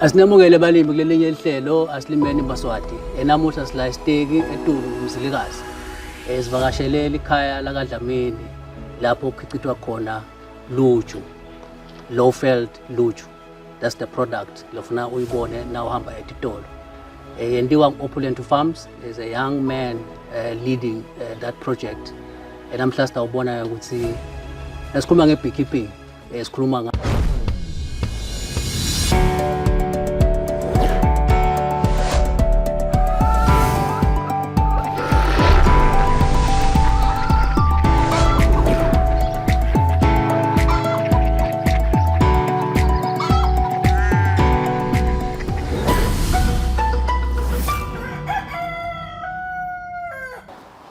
Asinamukele balimi kulelinye ihlelo asilimeni Maswati. Enamuhla sila isiteki eTulu uMzilikazi. Sivakashelele ikhaya lakaDlamini lapho kuchithwa khona luju. Low-felt luju. That's the product. Lofuna uyibone na uhamba etitolo. Yendiwa Opulent Farms is a young man leading that project. Namhla sitawubona ukuthi esikhuluma ngebeekeeping, esikhuluma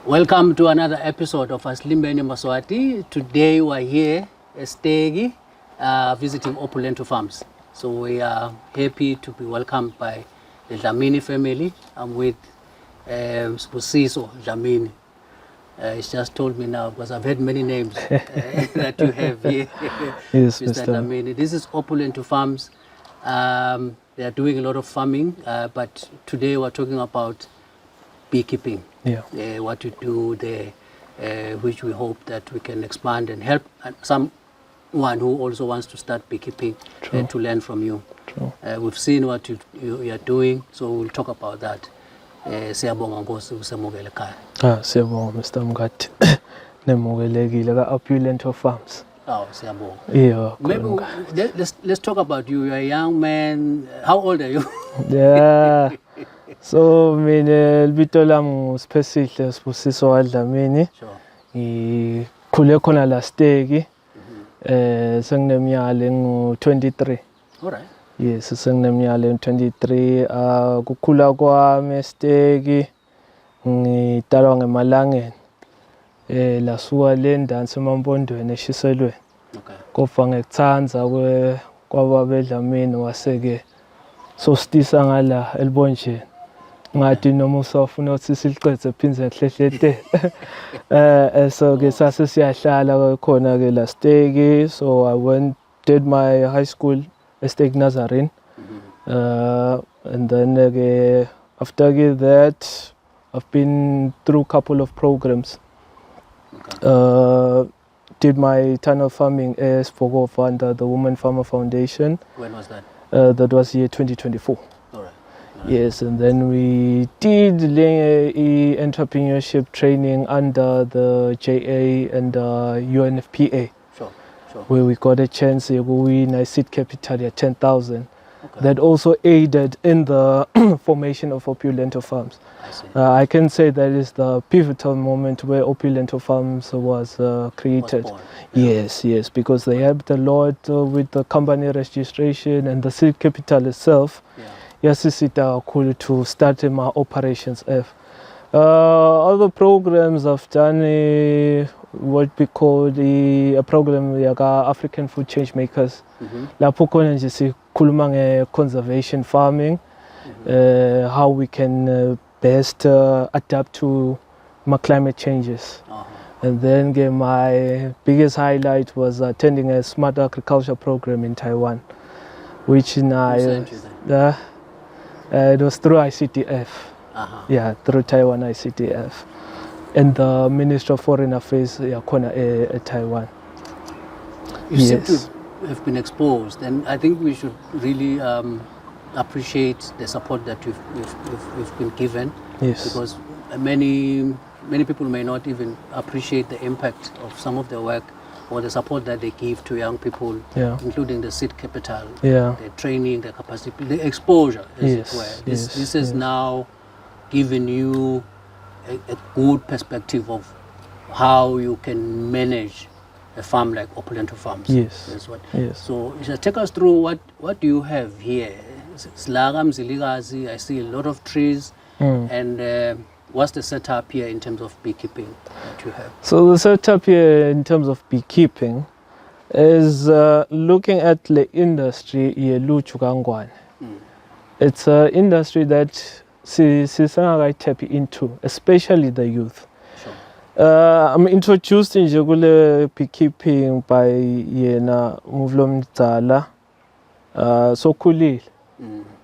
Welcome to another episode of Aslimbeni Maswati. Today we're here at Stegi, visiting Opulent Farms. So we are happy to be welcomed by the Dlamini family. I'm with Spusiso Dlamini. He's just told me now because I've heard many names that you have here. Yes, Mr. Dlamini. This is Opulent Farms. They are doing a lot of farming, but today we're talking about beekeeping. Yeah. What you do there, which we hope that we can expand and help someone who also wants to start beekeeping to learn from you. True. We've seen what you are doing, so we'll talk about that. Siyabonga Nkosi usemukele ekhaya. Siyabonga Mr. Mngadi. Nemukelekile ka-Opulent Farms. Oh, siyabonga. Yeah. Maybe let's talk about you. You're a young man. How old are you? Yeah. So mina libito lami Sipesihle Sibusiso Dlamini. Sure. Ngikhule khona la Stegi. Sengineminyaka engu-23. All right. Yes, sengineminyaka engu-23. Kukhula kwami eStegi ngitalwa ngeMalangeni. Lasuka le ndansi eMampondweni eShiselweni. Okay. Kodwa ngekuthanda kwababeDlamini waseke sositisa ngala elibonjeni. Ngathi noma usafuna ukuthi siliqedze phindze hlehlete. So ke sase siyahlala khona ke la Stegi. So I did my high school at Stegi Nazarene. And then after that I've been through a couple of programs. Okay. Did my tunnel farming as for under the Women Farmer Foundation. When was that? That was year 2024. All right. Yes, and then we did entrepreneurship training under the JA and UNFPA. Sure. Where we got a chance to win a seed capital at 10,000. Okay. That also aided in the formation of Opulent Farms. I see. I can say that is the pivotal moment where Opulent Farms was created. Was born. Yes, because they helped a lot with the company registration and the seed capital itself. Yeah. Yes, it's cool to start my operations. Other programs I've done what we call a program like African Food Change Makers. Lapho khona nje sikhuluma nge-conservation farming, how we can best adapt to climate changes. And then my biggest highlight was attending a smart agriculture program in Taiwan, which it was through ICTF. Yeah, through Taiwan ICTF. And the Minister of Foreign Affairs at Taiwan. You seem to have been exposed, and I think we should really appreciate the support that you've been given. Yes. Because many people may not even appreciate the impact of some of the work or the support that they give to young people, including the seed capital, the training, the capacity, the exposure, as it were. This has now given you a good perspective of how you can manage a farm like Opulent Farms. Yes. So just take us through what do you have here? Slaga Mzilikazi, I see a lot of trees, and what's the setup here in terms of beekeeping that you have? So the setup here in terms of beekeeping is looking at the industry yeluchu kangwane. It's an industry that sisanga tap into, especially the youth. I'm introduced in kule beekeeping by yena Mvulomdzala. So khulile.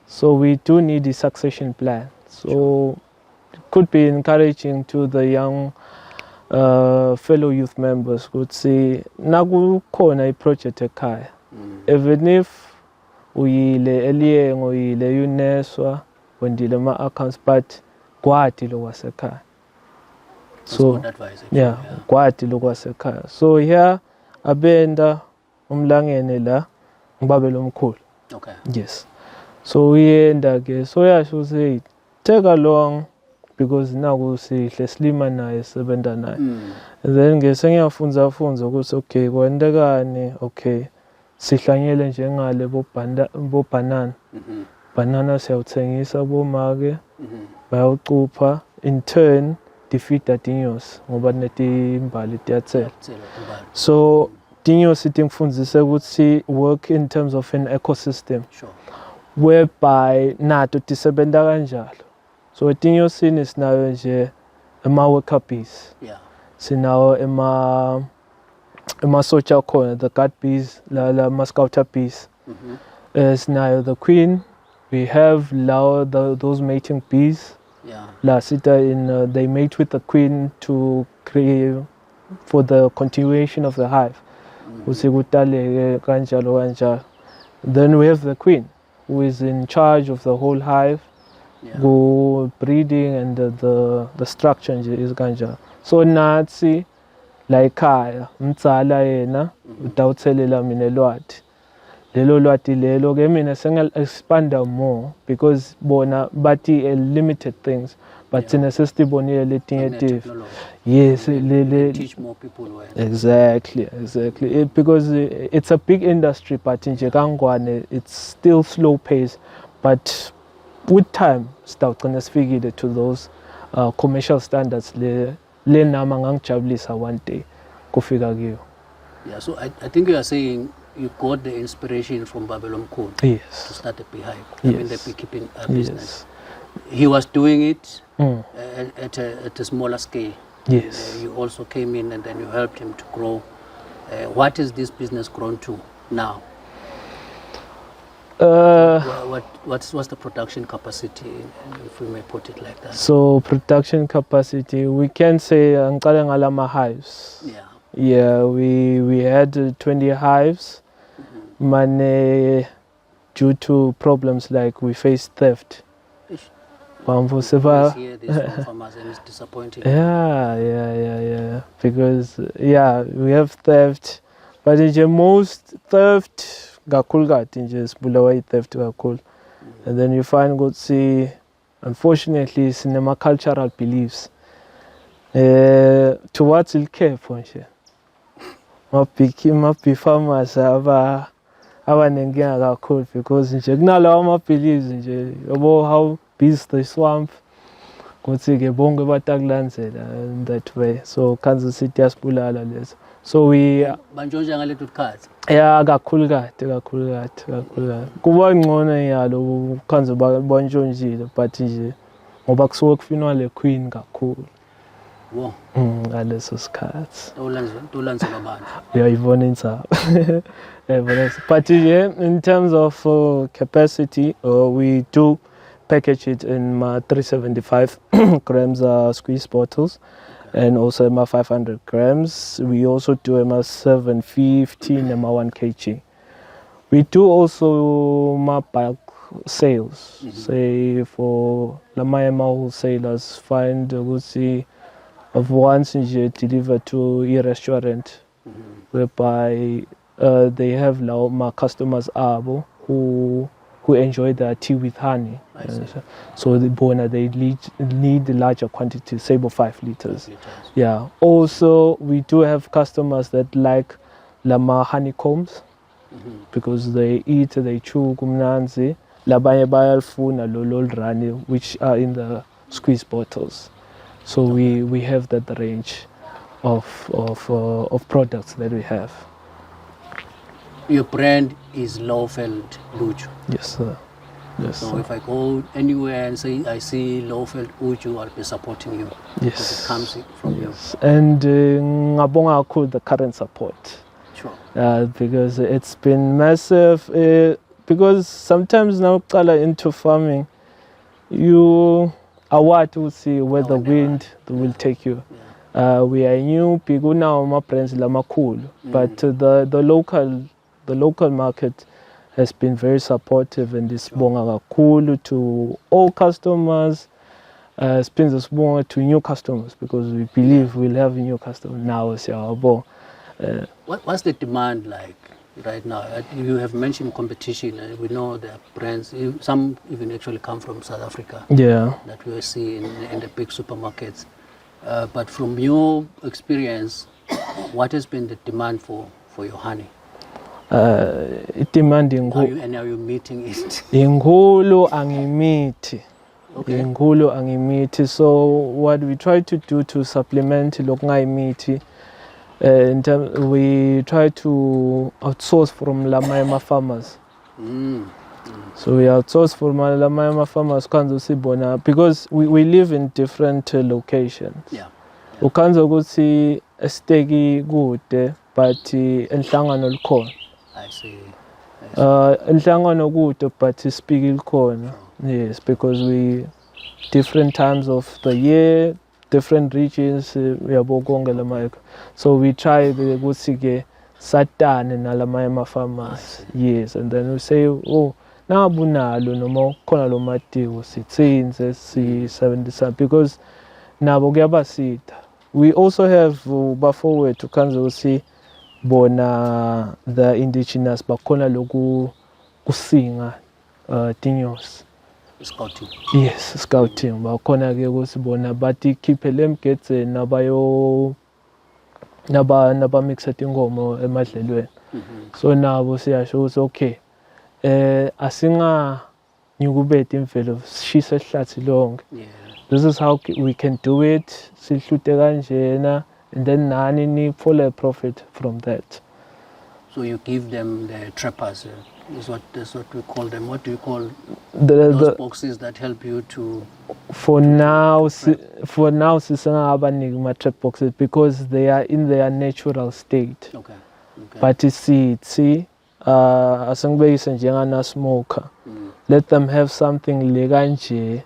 So we do need a succession plan. So it could be encouraging to the young fellow youth members could say nakukhona iproject ekhaya, even if uyile Elieng uyile UNESWA wendile ama-accounts but kwati lokwasekhaya. So yeah, kwati lokwasekhaya. So here abenda umlangene la ngibabelo omkhulu. Okay. Yes. So uyenda ke so yasho say take along because naku sihle slima naye sebenda naye. And then ke sengiyafunza ukuthi okay kwendekani, okay sihlanyele njengale bo banana. Banana siyawuthengisa bomake bayawucupha, in turn defeat dinyosi ngoba netimbali tiyathela. So dinyosi itingifundise ukuthi work in terms of an ecosystem. Sure. Whereby nato tisebenza kanjalo. So etinyosini sinayo nje ama-worker bees. Yeah. Sinawo ema-socha khona, the guard bees, la ma-scouter bees. Sinayo the queen. We have those mating bees. Yeah. La sita in they mate with the queen to create for the continuation of the hive. Usikutale kanjalo kanjalo. Then we have the queen, who is in charge of the whole hive, go breeding and the structure is kanjalo. So natsi like ekhaya mtsala yena utawuthelela mina lwati. Lelo lwati lelo ke mina sengal-expanda more because bona bati limited things but thina sesibonile letinye tifu. Yes, teach more people well. Exactly. Because it's a big industry but nje kangwane it's still slow pace but with time sitawugcina sifikile to those commercial standards le nama ngangijabulisa one day kufika kiyo. Yeah, so I think you are saying you got the inspiration from Babelo Mkhulu Yes. to start a beehive. Yes. I mean the beekeeping business. He was doing it at a smaller scale. Yes. You also came in and then you helped him to grow. What has this business grown to now? What's the production capacity, if we may put it like that? So production capacity, we can say ngicale ngalama hives. Yeah. Yeah, we had 20 hives. Mane due to problems like we faced theft. This from farmers and it's disappointing. Yeah. Because we have theft, but in most theft gakulgat in just bulawai theft gakul. And then you find good see, unfortunately, cinema cultural beliefs. Towards il care for mapi farmers abanenkinga kakhulu because nje kunalawo ama-beliefs nje yabo how bees the swamp kuthi ke bonke batakulandzela in that way so Kansas City yasibulala lezo so we banjonja ngaleto tikhathi kakhulu kade kuba ngcono yalo khanze bantshontshile but nje ngoba kusuke kufinwa le queen kakhulu. Wow. Ngaleso sikhathi ulandzela abantu uyayibona insaba. But in terms of capacity, we do package it in my 375 grams squeeze bottles and also my 500 grams. We also do my 750 and my 1 kg. We do also my bulk sales. Say for my wholesalers find Gucci of once deliver to a restaurant whereby they have my customers who enjoy their tea with honey. So they need larger quantity, say about 5 liters. Yeah. Also, we do have customers that like lama honeycombs because they eat, they chew kumnanzi. Labanye bayalfuna lolol rani, which are in the squeeze bottles. So we have that range of products that we have. Your brand is Lowveld Uju. Yes, sir. Yes. So if I go anywhere and say I see Lowveld Uju, I'll be supporting you. Yes. Because it comes from you. And ngabonga kakhulu the current support. Sure. Because it's been massive. because sometimes now into farming, you are what will see where the wind will take you. We are new people now, my friends cool, but the local market has been very supportive and is cool to all customers. Spins to new customers because we believe we'll have new customers now. What's the demand like right now? You have mentioned competition, and we know there are brands, some even actually come from South Africa, that we see in the big supermarkets. But from your experience, what has been the demand for your honey? Demanding. And are you meeting it? Ingulu angimiti. Ingulu angimiti. So what we try to do to supplement lokungayimiti, we try to outsource from Lamayama farmers. So we outsource from Lamayama farmers because we live in different locations. Ukanza ukuthi estegi kude but enhlangano likhona. I see. Enhlangano kude but speak likhona. Yes, because we different times of the year, different regions so we try ukuthi ke satane nalamayama farmers. Yes, and then we say, oh, nabunalo noma khona lo matiko sithinze si-70 because nabo kuyabasida. We also have bafowethu kanze usi bona the indigenous bakhona loku kusinga tinyosi. Scouting. Yes, scouting. Bakhona ke kusibona bathi khiphele emgedzeni naba mixa tingoma emadlelweni. So nabo siyasho ukuthi okay, asinga nyukubeta imvelo sishisa ihlathi lonke. This is how we can do it. Sihlute kanjena, and then nani ni follow a profit from that. So you give them the trappers. That's what we call them. What do you call the boxes that help you to? For now, sisanga abaniki ma trap boxes because they are in their natural state. Okay. But see, asangibekise njengana smoker. Let them have something lekanje.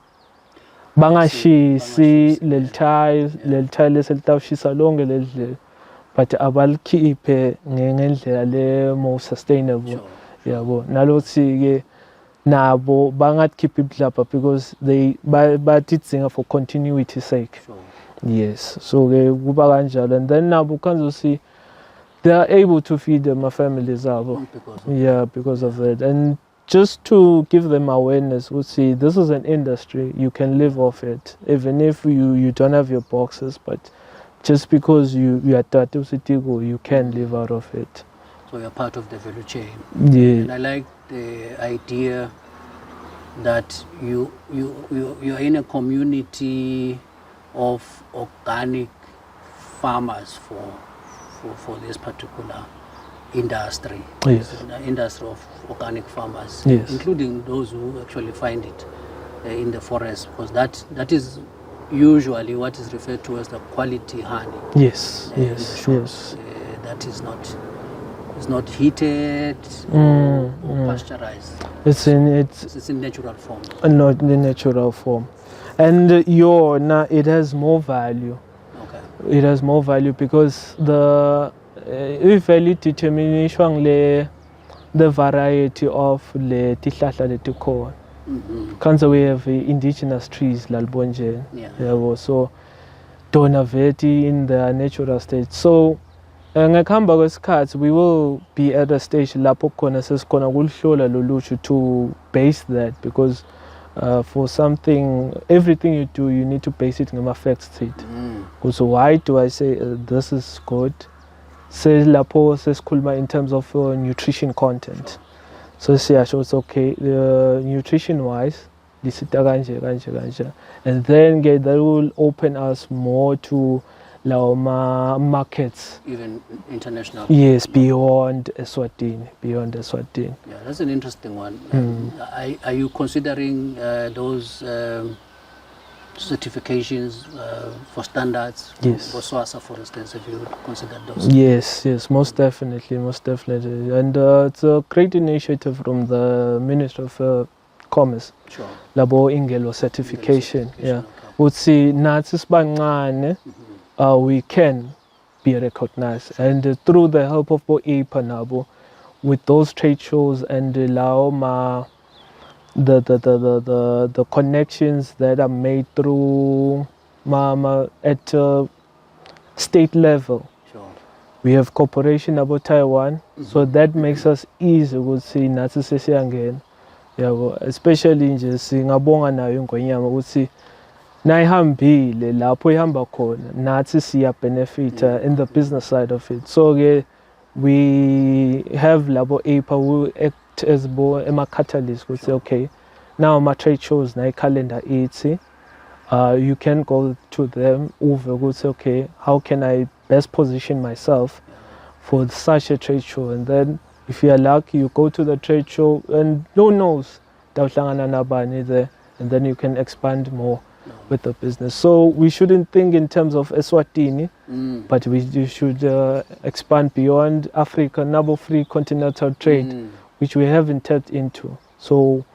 Bangashisi lelithai leselitawushisa lonke ledle, but abalikhiphe ngendlela le more sustainable. Yabo nalothi ke nabo bangakhiphi ibhlapha because they batitsinga for continuity sake. Yes, so ke kuba kanjalo, and then nabo kanzosi they are able to feed them families abo. Because of that. And just to give them awareness, we see this is an industry, you can live off it even if you don't have your boxes, but just because you are tatu sitigo, you can live out of it. So you're part of the value chain. Yeah. And I like the idea that you're in a community of organic farmers for this particular industry. Yes. The industry of organic farmers, yes, including those who actually find it in the forest, because that is usually what is referred to as the quality honey. Yes, yes, yes. That is not heated or pasteurized. It's in natural form. Not in the natural form, and it has more value. Okay. It has more value because the value determination the variety of le tihlahla letikhona. Kanza we have indigenous trees lalbonje. So dona veti in the natural state. So ngekuhamba kwesikhathi we will be at a stage lapho khona sesikhona kulihlola lolushu to base that, because for something, everything you do, you need to base it on facts. So why do I say this is good? Say lapho sesikhuluma in terms of nutrition content. So it's okay, nutrition wise, this is kanje, and then that will open us more to markets, even international. Yes, beyond Eswatini. Yeah, that's an interesting one. Are you considering those certifications for standards? Yes. For SWASA, for instance, if you would consider those? Yes, most definitely. And it's a great initiative from the Minister of Commerce. Sure. Labo ingelo certification. Yeah. Okay. Utsi nathi sibancane, we can be recognized, and through the help of APA nabo, with those trade shows and the connections that are made through mama at state level. Sure. We have cooperation about Taiwan, so that makes us easy ukuthi nathi sesiyangena. Yabo, especially nje singabonga nayo iNgonyama ukuthi nayihambile lapho ihamba khona nathi siya benefita in the business side of it. So we have labo APA who act as ema catalyst ukuthi okay, now my trade shows na calendar ithi, you can go to them uve ukuthi okay, how can I best position myself for such a trade show, and then if you are lucky you go to the trade show and who knows tawuhlangana nabani there, and then you can expand more with the business. So we shouldn't think in terms of Eswatini, but we should expand beyond Africa, Nabo free continental trade, which we haven't tapped into. So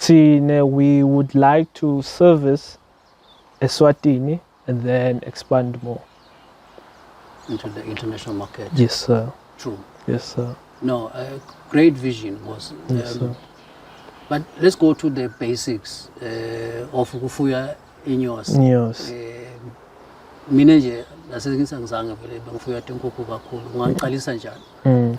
we would like to service Eswatini and then expand more into the international market. Yes, sir. True. Yes, sir. No, a great vision was. Yes, sir. But let's go to the basics of ukufuya inyosi. Yes. Mina nje nasengizange vele bengifuya inkukhu kakhulu. Ungangiqalisa njani?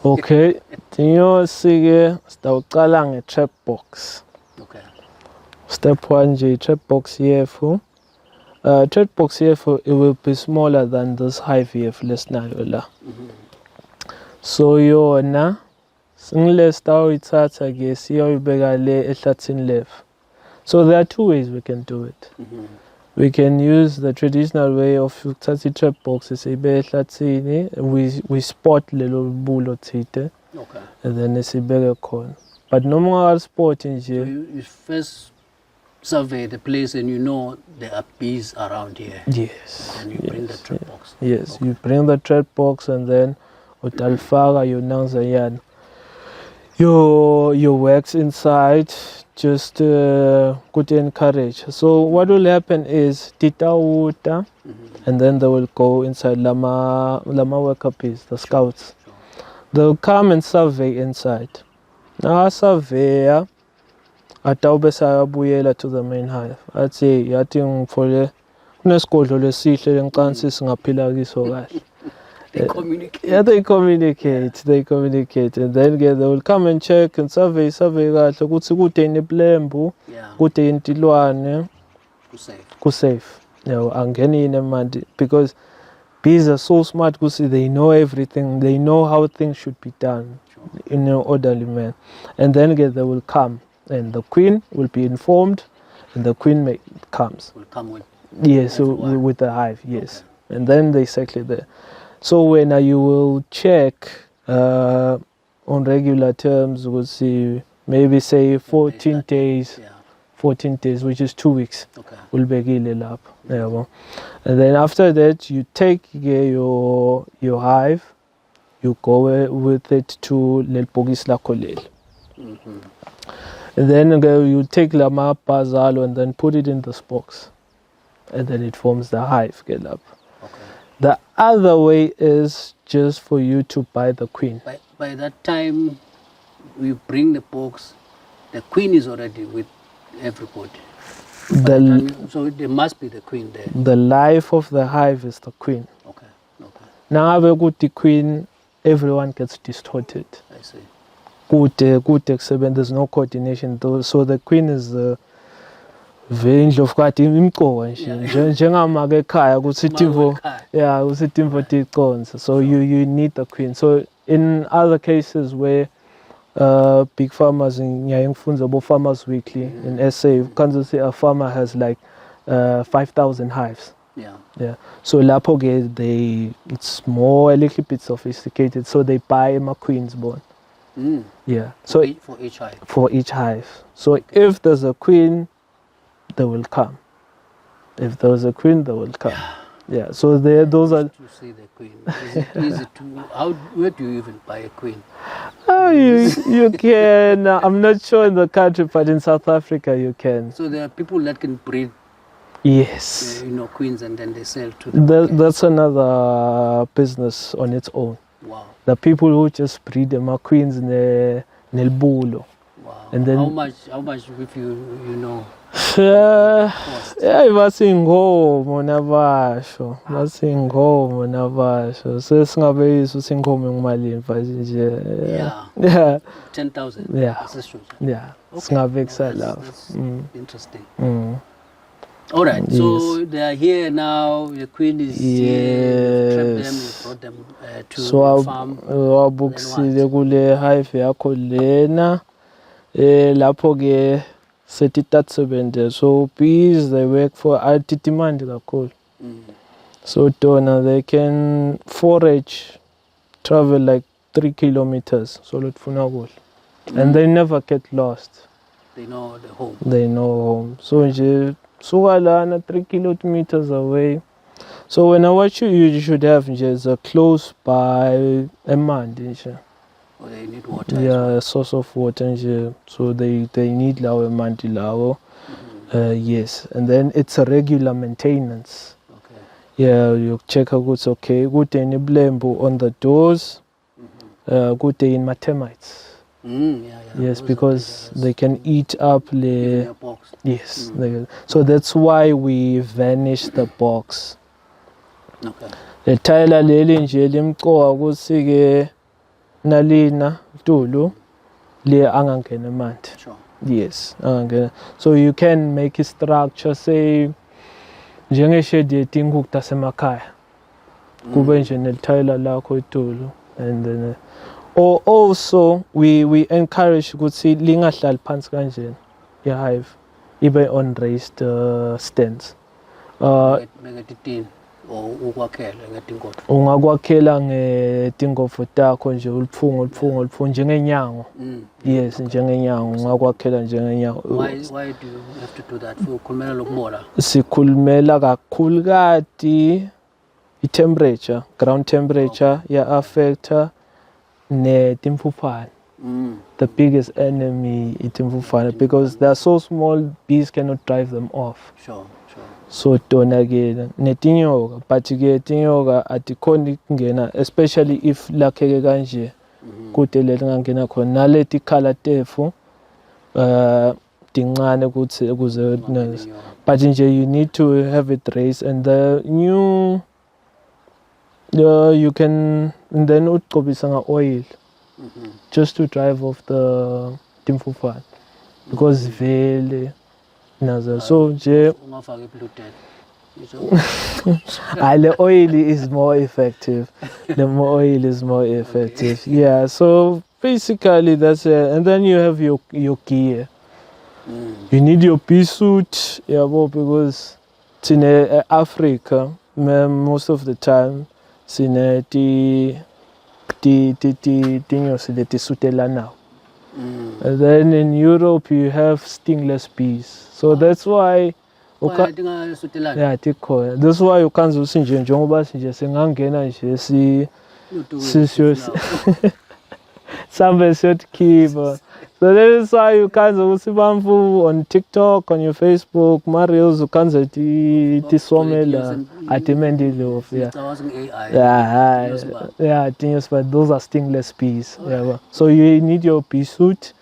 Okay. Inyosi ke sitawuqala nge-trap box. Okay. Step 1 nje trap box yethu. Trap box yethu it will be smaller than this hive yethu lesinayo la. So yona singile sitawuyithatha ke siyoyibeka le ehlathini lefu. So there are two ways we can do it. We can use the traditional way of ukuthatha i-trap box siyibe ehlathini, we spot lelo bulo thide. Okay. And then sibeke khona. But noma ungakaspot nje, You first survey the place and you know there are bees around here. yes. And you bring the trap box. Yes, Okay. you bring the trap box and then utalfaka yonanza your wax inside, just good encourage. So what will happen is titawuta, and then they will go inside lama worker bees, the scouts. Sure. They'll come and survey inside. Now surveyor atawube sayabuyela to the main hive. Athi yathi ngifole kunesigodlo lesihle lenqansi singaphila kiso kahle. They communicate. Yeah, they communicate, and then they will come and check and survey kahle ukuthi kude ineplembu, Yeah. kude intilwane, To save. ku-safe. Angeni inemandi, because bees are so smart because they know everything, they know how things should be done in an orderly manner. And then they will come, and the queen will be informed, and the queen comes. Will come with. Yes, so everyone. with the hive, yes. Okay. And then they circle there. So when you will check on regular terms, we'll see maybe say 14 days, Yeah. 14 days, which is 2 weeks. Okay. Will be up. Yeah, well. And then after that, you take your hive, you go with it to Lelpogis Lakolel. And then you take Lama Pazalo and then put it in this box. And then it forms the hive. Get up. Okay. The other way is just for you to buy the queen. By that time, we bring the box. The queen is already with everybody. So there must be the queen there. The life of the hive is the queen. Okay. Okay. Now, with the queen, everyone gets distorted. I see. Good, except there's no coordination. So the queen is the indlu okade imqoka nje njengamake ekhaya kuthi timvo kuthi timvo ticonza. So you need the queen. So in other cases where big farmers ngiyayengifunda bo Farmers Weekly in SA, Kansas City, a farmer has like 5,000 hives. Yeah. So lapho it's more a little bit sophisticated. So they buy a queen's born. Yeah. So for each hive. For each hive. So if there's a queen, they will come. If there was a queen, they will come. Yeah. So those are. To see the queen. Is it easy to? Where do you even buy a queen? Oh, you can. I'm not sure in the country, but in South Africa you can. So there are people that can breed, Yes. queens, and then they sell to them. That's another business on its own. Wow. The people who just breed them are queens nelbulo. Wow. And then- how much if you know cost? Basinghomo nabasho sesingabe yiso singhomo ngimalini mfanje nje. Yeah. Yeah. 10,000. Yeah. That's a shoot. Yeah. Okay. Singabe Well, kusala. that's interesting. Mm. All right. So they are here now. The queen is here. You trapped them. You brought them to So the farm. wabukisile kule hive yakho lena lapho ke setitatsebenze. So bees they work for demand kakhulu. So dona they can forage, travel like 3 kilometers. So lutfuna kudla. And they never get lost. They know the home. They know home. So nje suka lana 3 kilometers away. So when I watch you should have just a close by emanti nje. Or they need water. Yeah, a source of water nje. So they need lawo emanti lawo. Yes, and then it's a regular maintenance. Okay. Yeah, you check out it's okay. Good any blembo on the doors. Good in termites. Yeah. Yes, Those are because dangerous. they can eat up In the. a box. Yes, so that's why we vanish the box. Okay. Le tayela leli nje limqoka ukuthi ke nalina Tulu le angangena emanti. Sure. Yes, angangena. So you can make a structure say njengeshedi yetinkuku tasemakhaya. Kube nje nelitayela lakho eTulu and then or also we encourage ukuthi lingahlali phansi kanjena hive ibe on raised stands. Make it a tin or ukwakhela ngetinkoto. Ungakwakhela ngetingofo takho nje ulipfungo njengenyango. Yes, njengenyango ungakwakhela njengenyango. Why do you have to do that? Ukhulumela lokubola. Sikhulumela kakhulukati i-temperature, ground temperature ya affecta netimfuphan. The biggest enemy itimfuphan because they're so small bees cannot drive them off. Sure. So tona ke netinyoka but ke tinyoka atikhoni kungena especially if lakheke kanje kude lelingangena khona naleti khala tefu tincane ukuthi ukuze but nje you need to have it raised and the new you can and then uqobisa nga oil just to drive off the timfuphan because vele nazo so nje Ungafaka i-blue the oil is more effective. The more oil is more effective. Okay. Yeah, so basically that's it. And then you have your gear. You need your pea suit, because in Africa, most of the time, in now. And then in Europe, you have stingless bees. So that's why. Yeah, tikhona. That's why you can't do sinje njengoba sinje singangena nje sambe siyothikipa. So that is why you can't do sibamfu on TikTok, on your Facebook, Marios you can't do tisomela atimendilo. Yeah, things but those are stingless bees. Yeah. So you need your bee suit.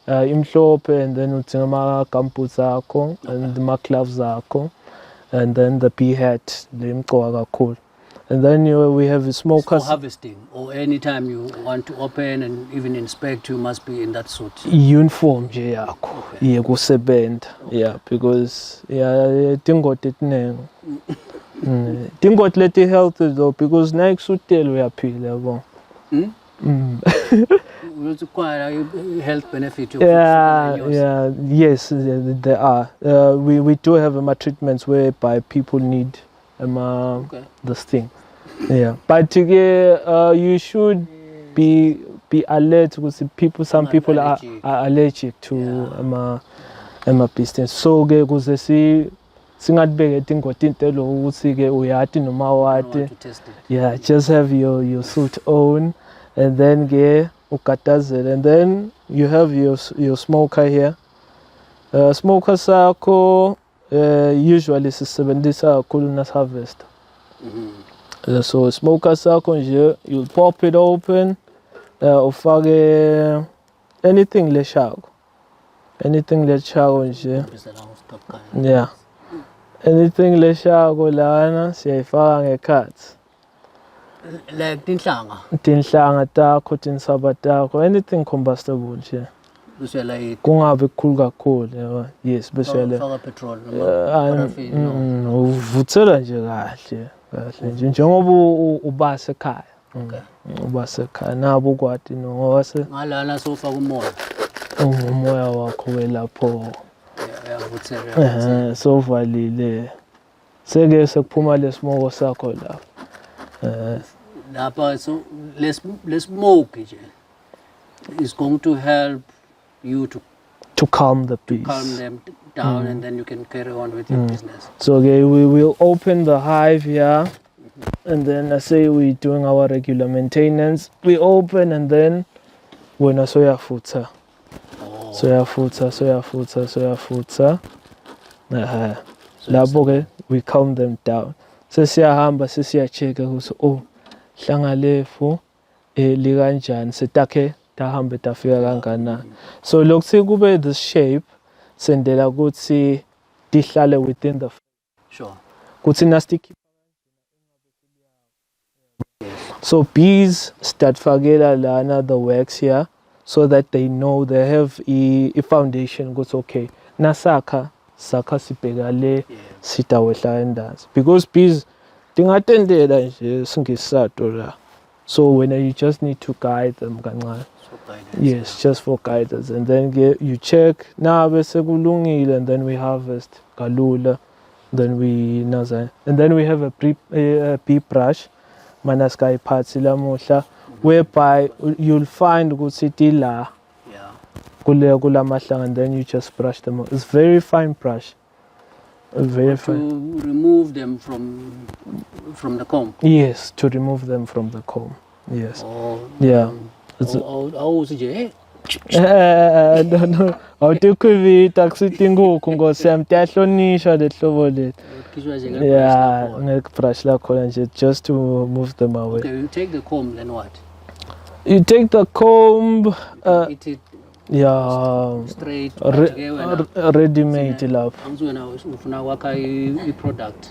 Imhlophe and then uthenga ama-gumboots akho and ama-gloves akho and then the bee hat lemqoka kakhulu and then we have a smokers for harvesting or anytime you want to open and even inspect you must be in that suit. Uniform nje yakho kusebenza yeah because tingote etinengi tingote leti healthy though because na ikusutela uyaphila yabo. Require health benefit. Yes, there are. We do have treatments whereby people need this thing. Yeah, but you should be alert because some people are allergic to business. So because singatibeke tingothi intelo ukuthi ke uyati noma I want wati. to test it. Yeah, just have your suit on, and then ke ukatazela, and then you have your smoker here. Smoker sakho usually sisebenzisa kakhulu nas harvest. So smoker sakho nje, you'll pop it open, ufake anything leshako. Anything leshako nje. Yeah. Anything leshako lana siyayifaka ngekhathi. Like tinhlanga. Tinhlanga takho, tinsaba takho, anything combustible nje. Bese like Kungabe kukhulu kakhulu, yabo. Yes, bese le. faka petrol noma paraffin. No. Uvuthela nje kahle nje njengoba ubase ekhaya. Okay. Ubase ekhaya nabo kwati no ngoba se Ngalana sofaka umoya. umoya wakho welapho. Yavuthela. So valile. Seke sekuphuma lesimogo sakho la. Lapha so let's smoke nje is going to help you to calm the bees. calm them down, and then you can carry on with your business. So okay, we will open the hive here, and then I say we're doing our regular maintenance. We open, and then when I soya futa, Oh, soya futa. Labo ke we calm them down. Sesiyahamba sesiyacheka ukuthi oh hlanga lefu likanjani setakhe tahambe tafika kangakanani. So lokho kube this shape sendela ukuthi tihlale within the sure. kuthi nasty. So bees start fakela lana the wax here so that they know they have a foundation goes okay. Nasaka saka sibheka le sitawehla endazi because bees tingatendela nje singesato la. So when you just need to guide them kancane. So guidance. Yes, just for guidance, and then you check na bese kulungile, and then we harvest kalula, then we naza, and then we have a bee brush manaskai parts lamuhla whereby you'll find ukuthi tila Yeah. kula mahlanga, and then you just brush them out. It's very fine brush, very fine. To remove them from the comb. Yes, to remove them from the comb. Yes. Oh, Yeah. It's nje no awutikuvita kusithi inkukhu ngosi yami tiyahlonisha lehlobo lethu. khishwa nje Yeah, ngeke. ngekubrush lakhona nje just to move them away. Okay, you take the comb, then what? You take the comb, Eat it yeah, straight. Wena ready made lapho. angizwena ufuna wakha i-product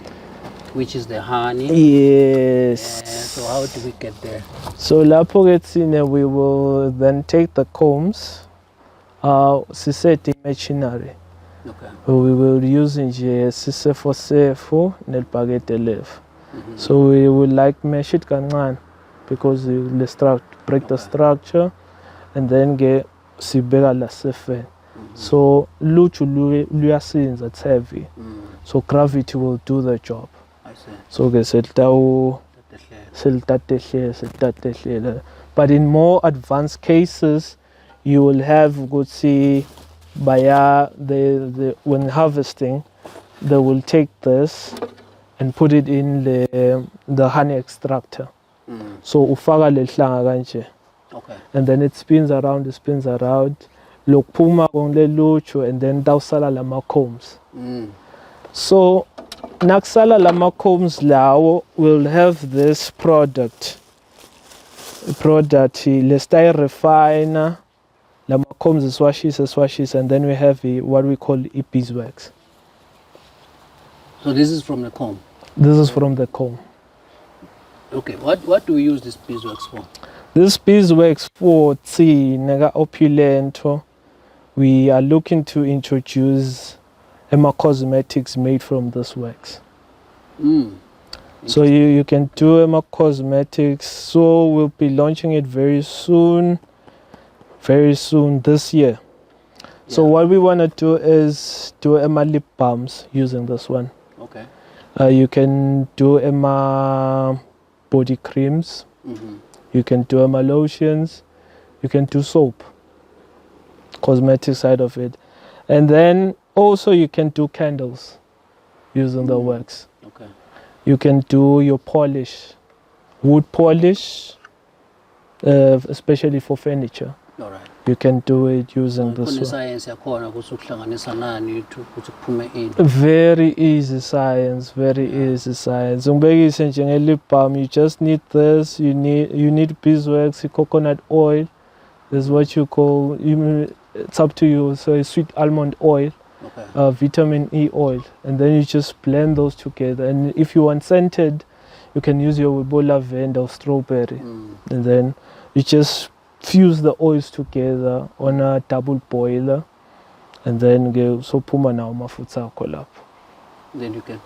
which is the honey. Yes. So how do we get there? So lapho ke thina we will then take the combs, siseti machinery. Okay. We will use nje sisefo nelipakete lefu. So we will like mesh it kancane because we break the structure, and then get sibeka la sefen. So luchu luyasinza, it's heavy. So gravity will do the job. I see. So ke selitatehle. But in more advanced cases, you will have good see by when harvesting, they will take this and put it in the honey extractor. So ufaka lehlanga kanje. Okay. And then it spins around. Lokphuma konle lucho, and then dawsala lama combs. So nakusala lama combs lawo will have this product let's refiner lama combs swashes, and then we have what we call beeswax. So this is from the comb. This is from the comb. Okay. What do we use this beeswax for? This beeswax for nega opulento. We are looking to introduce cosmetics made from this wax. So you can do cosmetics. So we'll be launching it very soon this year. So what we want to do is do lip balms using this one. Okay. You can do body creams. You can do lotions. You can do soap. Cosmetic side of it. And then also you can do candles. using the wax. Okay. You can do your polish, wood polish, especially for furniture. All right. You can do it using this one. Kunescience yakhona ukuthi ukuhlanganisa nani ukuthi kuphume ini. Very easy science, very easy science. Ungibekise nje nge-lip balm, you just need this, you need beeswax, coconut oil. There's what you call, it's up to you, so it's sweet almond oil, Okay. vitamin E oil, and then you just blend those together. And if you want scented, you can use your lavender or strawberry, and then you just fuse the oils together on a double boiler, and then so puma na mafutsa akho lapho. Then you get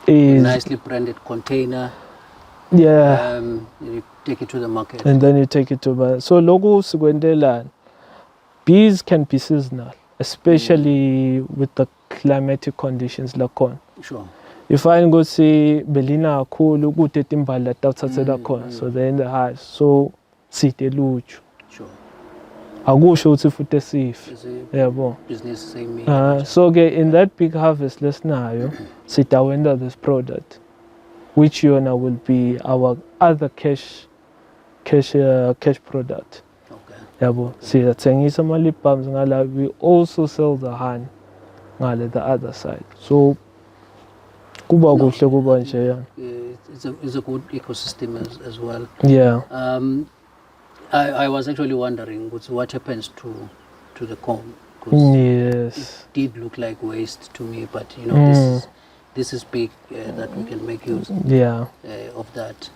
a nicely branded container. Yeah. You take it to the market. And then you take it to the... So logo sikwendelana. Bees can be seasonal, especially with the climatic conditions lakhona. Sure. You find ukuthi belina kakhulu kude timbali tathathela khona, so they're in the hive. So side luju. Sure. Akusho ukuthi futhi sife. Is it Yabo. business same? So in that big harvest lesinayo sitawenda this product, which will be our other cash product. Okay. Yabo. Siyathengisa ama lip balms ngala, we also sell the honey ngale the other side. So kuba kuhle kuba nje yana. It's a good ecosystem as well. Yeah. I was actually wondering what happens to the comb. Yes. It did look like waste to me, but you know this is big that we can make use of that.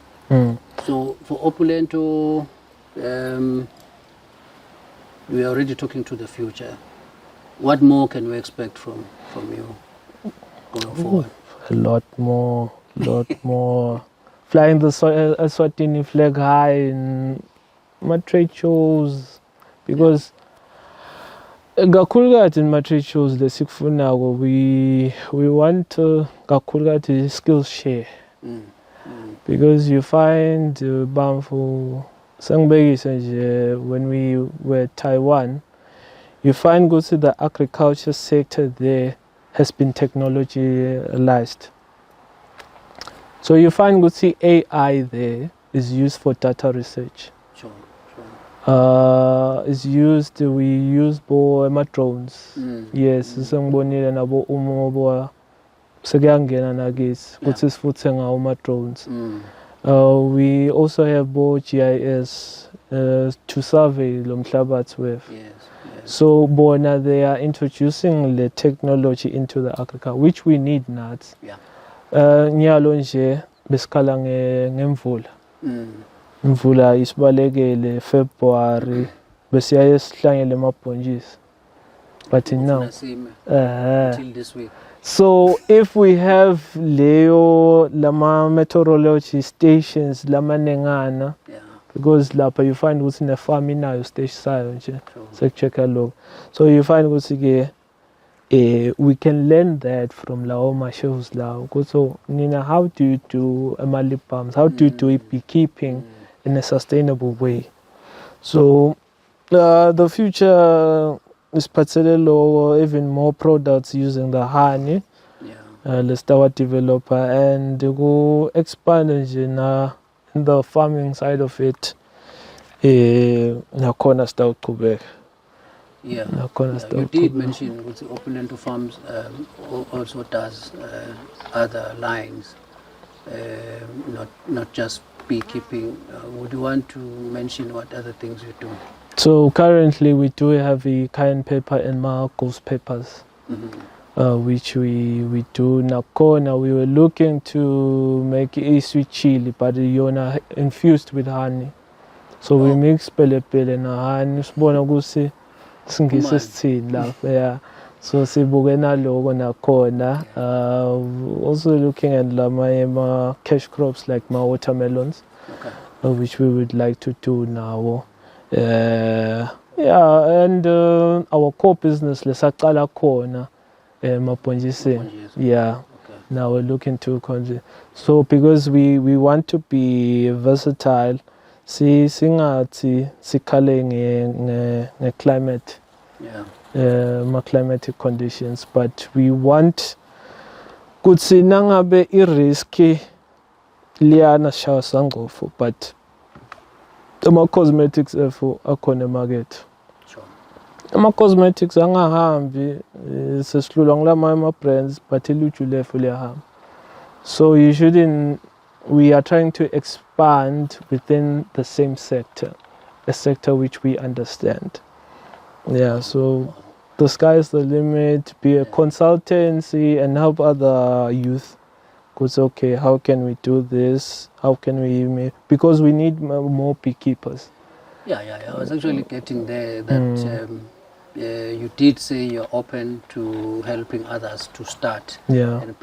So for Opulento, we are already talking to the future. What more can we expect from you going forward? A lot more. Flying the Eswatini flag high in my trade shows, because kakhulukazi in my trade shows lesikufuna we want kakhulukazi skills share. Because you find Bamfu sangibekise nje when we were Taiwan, you find ukuthi the agriculture sector there has been technologized. So you find ukuthi AI there is used for data research. Sure. Is used, we use drones. Yes, sengibonile nabo umobo sekuyangena nakisi ukuthi sifuthe ngawo ama drones. We also have GIS to survey lo mhlabathi wethu. Yes. So bona they are introducing the technology into the agriculture, which we need nuts. Yeah. Nyalo nje besikhala ngemvula. Imvula isibalekele February besiyaye sihlangele amabhontshisi. But now until this week. So if we have lama meteorology stations lamanengana, because lapha you find ukuthi ne farm inayo stage sayo nje sekuchecka lokho. So you find ukuthi we can learn that from lawo ma-shows lawo. So Nina, how do you do lip balms? How do you do beekeeping in a sustainable way? So the future is particularly even more products using the honey. Let's start developer and go expand in the farming side of it. Nakhona start Quebec. Yeah. You did mention that Opulento Farms also does other lines, not just beekeeping. Would you want to mention what other things you do? So currently we do have a cayenne pepper and ghost peppers, which we do. Nakhona we were looking to make a sweet chili, but yona infused with honey. So we mix pelepele na honey. Sibona ukuthi singise sithini lapha. Yeah. So sibukena lokho nakhona. Also looking at lama cash crops like watermelons, which we would like to do now. And our core business lesaqala khona mabhontjisini. Yeah. Now we're looking to continue. So because we want to be versatile, singathi sikhale nge climate. Yeah. Climatic conditions, but we want kutsi nangabe i-risk liyana shaya sangofo, but ama-cosmetics efo akhona emakethe. Sure. Ama-cosmetics angahambi sesilula ngilama ama-brands, but iluju lefo liyahamba. So you shouldn't, we are trying to expand within the same sector, a sector which we understand. Yeah, so the sky is the limit, be a consultancy and help other youth. Because, okay, how can we do this? How can we, because we need more beekeepers. Yeah. I was actually getting there that you did say you're open to helping others to start and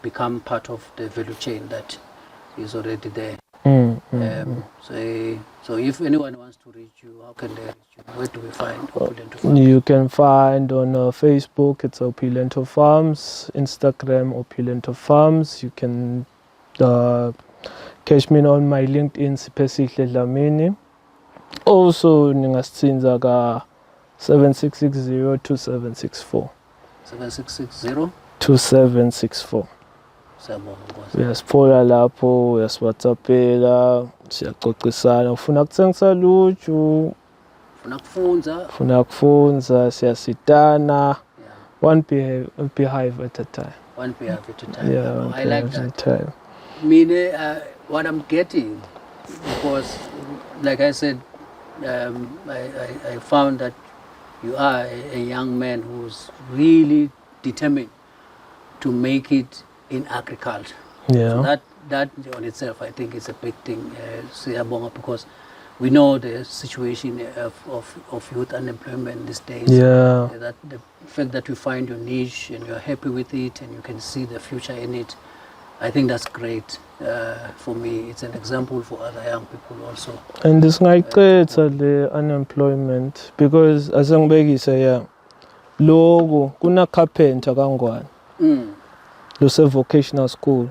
become part of the value chain that is already there. So if anyone wants to reach you, how can they reach you? Where do we find Opulento Farms? You can find on Facebook, it's Opulento Farms, Instagram, Opulento Farms. You can catch me on my LinkedIn, Sipesihle Dlamini. Also, ningasitsinza ka 7660-2764. 7660-2764. Uyasiphola lapho, uyasiwhatsappela, siyaxoxisana. Ufuna kuthengisa luju, ufuna kufunza, siyasitana. One beehive at a time. One beehive at a time. Yeah, I like that. At a time. What I'm getting, because like I said, I found that you are a young man who's really determined to make it in agriculture. Yeah. So that on itself, I think, is a big thing, because we know the situation of youth unemployment these days. Yeah. That the fact that you find your niche and you're happy with it and you can see the future in it, I think that's great. For me, it's an example for other young people also. And this the unemployment, because as Begi say, logo kuna carpenter kangwane. Lose vocational school.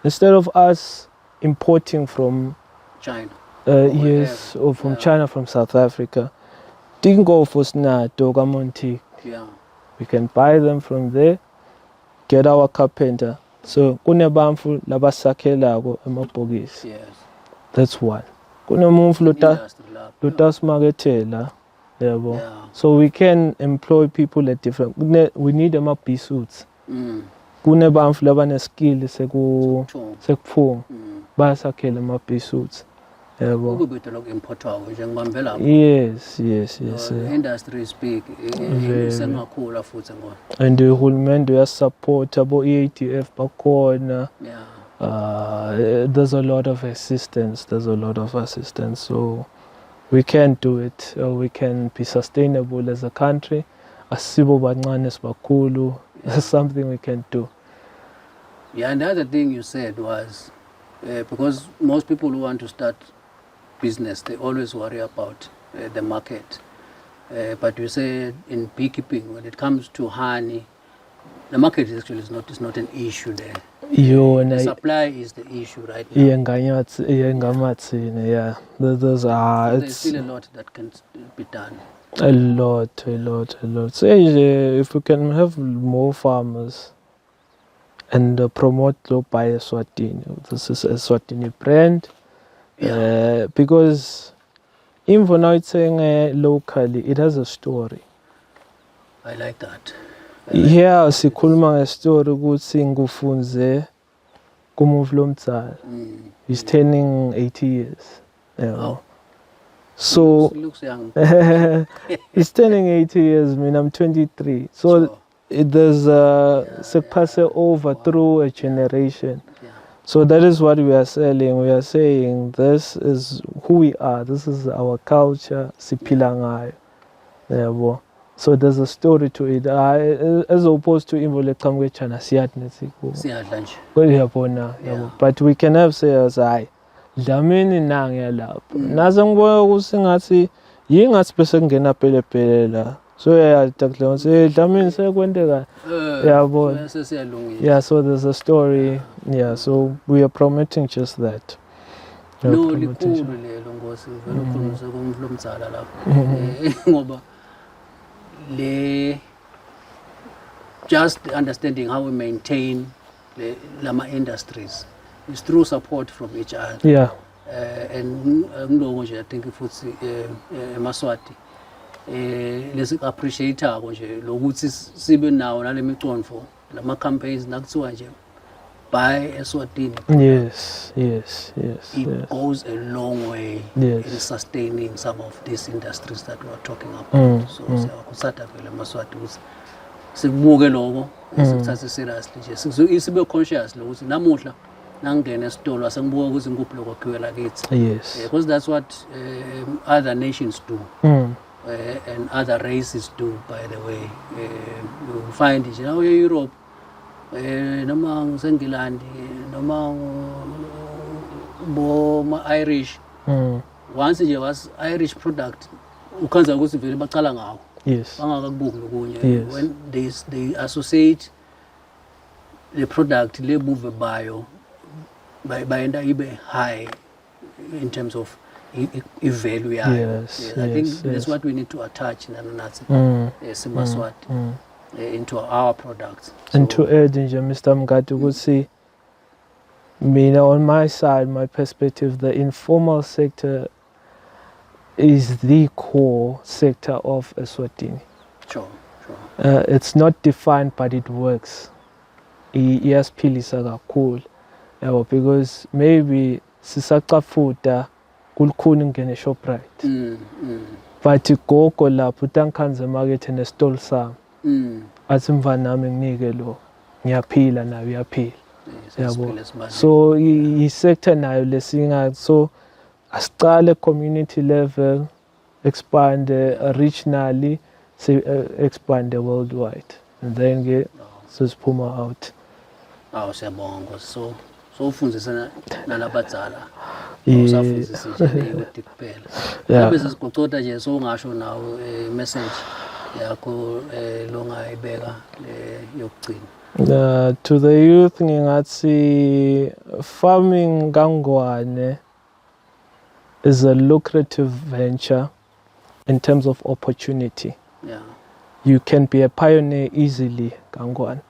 Instead of us importing from China. Yes, or from China, from South Africa, dingo for snato gamonti. Yeah. We can buy them from there, get our carpenter. So kune bamfu labasakhelako emabhokisi. Yes. That's one. Kune mumfu lotasmarketela. Yeah. So we can employ people at different. We need them up suits. Kune bamfu labane skill sekupfunga. Basakhela ama suits. Yes. Industry is big. And the hulumende support abo EATF bakhona. There's a lot of assistance. So we can do it. We can be sustainable as a country. Asibo bancane sibakhulu. That's something we can do. Yeah, and the other thing you said was because most people who want to start business, they always worry about the market. But you said in beekeeping, when it comes to honey, the market actually is not an issue there. The supply is the issue right now. Yeah. There's still a lot that can be done. A lot. So if we can have more farmers and promote low by Eswatini. This is a Eswatini brand. Because even for now it's saying locally, it has a story. I like that. Sikhuluma ngestory ukuthi ngufunze kumuvu mtsala. He's turning 80 years. Wow. So he looks young. He's turning 80 years, I'm 23. So there's pass over through a generation. So that is what we are selling. We are saying this is who we are. This is our culture. Siphila ngayo. So there's a story to it. As opposed to invole kamwe chana but we can have say as Dlamini nange lapho. Naze ngibona ukuthi ngathi yingathi bese ngena pelepele la. So takle say Dlamini sekwendeka. Yeah, so there's a story. Yeah, so we are promoting just that. Just understanding how we maintain lama industries is through support from each other. Yeah. And ngiloko nje I think futhi eMaswati lesi appreciate ako nje lokuthi sibe nawo nalemicondvo lama campaigns nakuthiwa nje buy Eswatini. Yes. It goes a long way Yes. in sustaining some of these industries that we are talking about. So siyakusatha vele eMaswati ukuthi sikubuke lokho sikuthathe seriously nje sibe conscious lokuthi namuhla nangena esitolo asengibuka ukuthi ngikuphi lokwakhiwe lakithi. Yes. Because that's what other nations do. And other races do, by the way. You find it now in Europe, noma ngisengilandi noma Irish. Once nje was Irish product ukhanza ukuthi vele baqala ngawo. Yes. Bangakakubuki lokunye. Yes. When they associate the product le move bayo bayenda ibe high in terms of value. Yes, I think yes, that's yes. what we need to attach Simaswati into our products. And to add nje Mr. Mngadi ukuthi mina on my side, my perspective, the informal sector is the core sector of Eswatini. Sure. It's not defined, but it works. Iyasiphilisa kakhulu. Yabo, because maybe sisacafuda kulukhuni ngene Shoprite. But igogo lapho utankanze market nestall sami. Athi mfana nami nginike lo. Ngiyaphila nayo uyaphila. Yabo. So i-sector nayo lesinga, so asicale community level, expand regionally, expand worldwide, and then get sesiphuma out. Siyabonga. So ufundisana nalabadzala. Yeah. Usafundisa nje ukuthi kuphela. Lapho sesicocota nje so ungasho nawo message yakho longayibeka yokugcina. To the youth ngingathi farming kaNgwane is a lucrative venture in terms of opportunity. Yeah. You can be a pioneer easily kaNgwane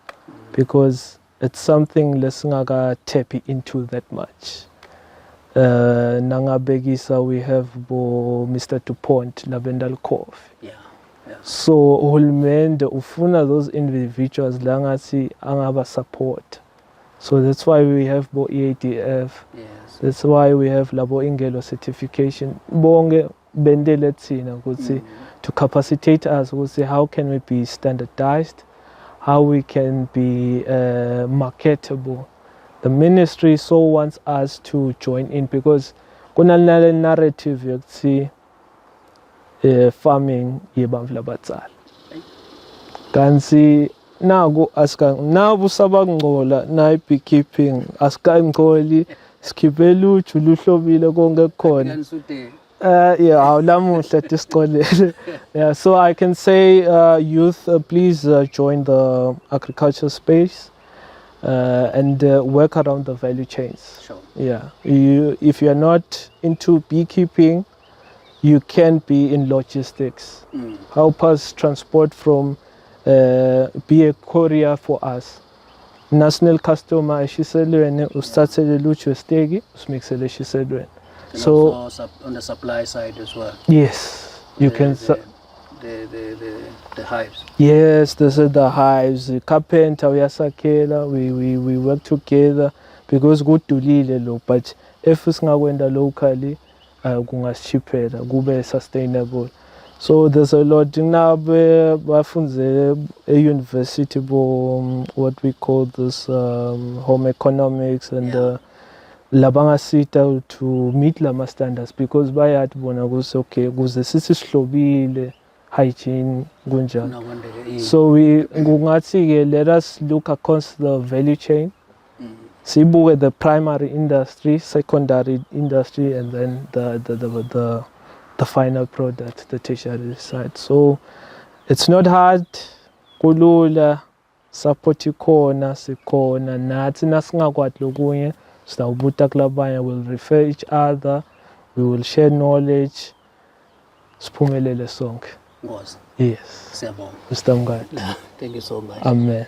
because it's something lesingaka tap into that much. Nangabekisa we have Mr. DuPont Lavendel Cove. Yeah. So uhulumende ufuna those individuals la ngathi angaba support. So that's why we have EADF. Yes. That's why we have labo ingelo certification. Bonke bendele thina ukuthi to capacitate us ukuthi how can we be standardized, how we can be marketable. The ministry so wants us to join in because kunale narrative yokuthi farming yebantfu labadzala. Kanti naku nabu sabangcola na beekeeping asikangcoli sikhiphe uju luhlobile konke khona. Awulamuhle tisixolele. Yeah, so I can say youth please join the agriculture space and work around the value chains. Sure. Yeah, if you are not into beekeeping, you can be in logistics. Help us transport from, be a courier for us. National customer, eshiselweni usithathele luju estegi usimixele eshiselweni. So also on the supply side as well. Yes, you can. The hives. Yes, those are the hives. The carpenter uyasakhela, we work together because kudulile lo, but if singakwenda locally kungashiphela kube sustainable. So there's a lot now bafunze a university what we call this home economics and labangasita to meet lama standards because bayathi bona ukuthi okay kuze sithi sihlobile hygiene kunjani. So we kungathi ke let us look across the value chain. Sibuke the primary industry, secondary industry, and then the final product, the tertiary side. So it's not hard. Kulula, support ikhona, sikhona nathi nasingakwati lokunye sitawubuta kulabanye, we'll refer each other, we will share knowledge. Siphumelele sonke. Yes. Siyabonga. Mr. Mngadi. Thank you so much. Amen.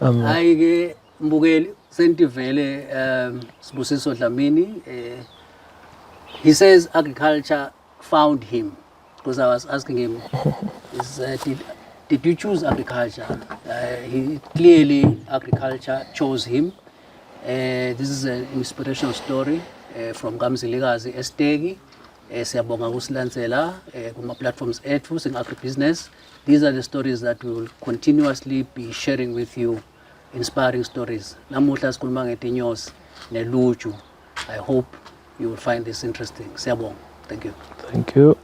Hayi ke mbukeli sentivele Sibusiso Dlamini. He says agriculture found him, because I was asking him, did you choose agriculture? He clearly agriculture chose him. This is an inspirational story from Kamzilikazi Estegi. Siyabonga ukusilandzela kuma platforms ethu sing agribusiness. These are the stories that we will continuously be sharing with you, inspiring stories. Namuhla sikhuluma ngetinyosi neluju. I hope you will find this interesting. Siyabonga. Thank you. Thank you.